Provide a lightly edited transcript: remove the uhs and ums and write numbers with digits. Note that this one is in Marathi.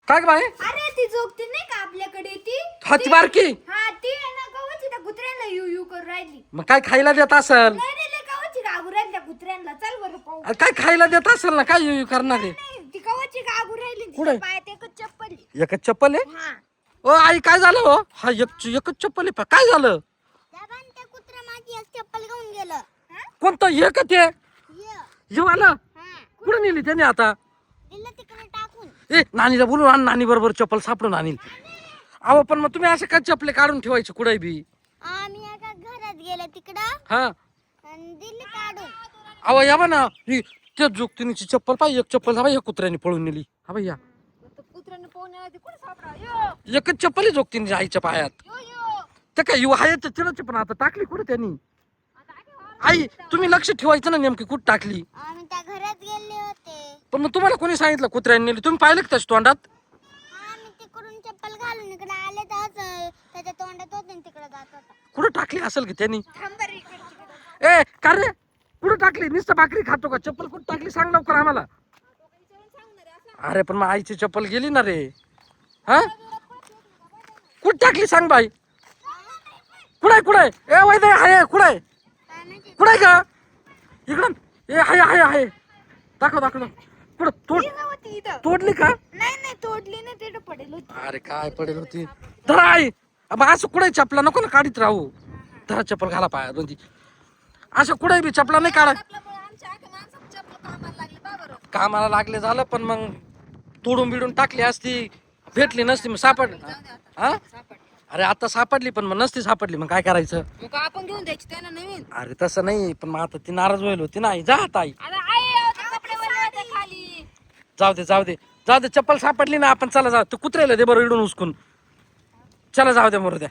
काय ग बाई? अरे ती झोपती नाही का आपल्याकडे ती हाती बारकी हा ती आहे ना गव्हाची त्या कुत्र्यांना यू यू करून राहिली. मग काय खायला देत असल? नाही नाही लय गव्हाची गागू राहिली त्या कुत्र्यांना. चल बरं पाहू. अरे काय खायला देत असेल ना, काय येऊ करणार आहे? नाही ती गव्हाची गागू राहिली. कुठे? तिच्या पायात एकच चप्पल आहे. एकच चप्पल आहे? हा ओ आई काय झालं हो? हा एकच चप्पल आहे, काय झालं? त्या कुत्रा माझी एक चप्पल घेऊन गेलं. कोणतं हे का ते येऊ आलं? कुठे नेली त्याने आता? दिलं तिकडे टाकून. ए नानीला बोलू आण, नानी बरोबर चप्पल सापडून आणील. अहो पण मग तुम्ही असं काय चप्पले काढून ठेवायचे कुठे बी? आम्ही एका घरात गेले तिकडं हा आणि दिली काढून. अहो या बा ना, ही त्या जोगतिनीची चप्पल पाहिजे, एक चप्पल हा बाई, एक कुत्र्याने पळून नेली. हा बाई या कुत्र्याने पाहून आला, ती कुठे सापडा. एकच चप्पल आहे जोगतिनीच्या आईच्या पायात. ते काय यू आहे तर चिराची, पण आता टाकली कुठे त्यांनी? आई तुम्ही लक्ष ठेवायचं ना, नेमकी कुठं टाकली? आम्ही त्या घरात गेले होते. पण मग तुम्हाला कोणी सांगितलं कुत्र्याने नेली? तुम्ही पाहिलं का त्याच्या तोंडात? आम्ही तिकडून चप्पल घालून इकडे आले तर त्याच्या तोंडात होते तिकडे जात होता. कुठं टाकली असेल की त्यांनी? ए का रे, कुठं टाकली? नुसतं भाकरी खातो का? चप्पल कुठं टाकली सांग लवकर आम्हाला. अरे पण मग आईची चप्पल गेली ना रे. हा कुठं टाकली सांग बाई. कुठे ए वैदे आहे कुठे? कुठे का इकडं? ए आहे दाखव कुठं तोडली का? नाही तोडली नाही, तिथे पडेल होती. अरे काय पडेल होती? धरा आई. अब असं कुठे चपला नको ना काढीत राहू. धरा चप्पल घाला पाया दोन. असं कुठे बी चपला नाही काढा. कामाला लागले झालं, पण मग तोडून बिडून टाकली असती, भेटली नसती मग सापड. हा अरे आता सापडली, पण मग नसती सापडली मग काय करायचं? मग आपण घेऊन द्यायची त्यांना नवीन. अरे तसं नाही, पण मग आता ती नाराज व्हायला होती ना. आई जा आता आई. कपडे खाली. जाऊ दे चप्पल सापडली ना. आपण चला जाऊ, तू कुत्र्याला दे बरं इडून उचकून. चला जाऊ दे मरू द्या.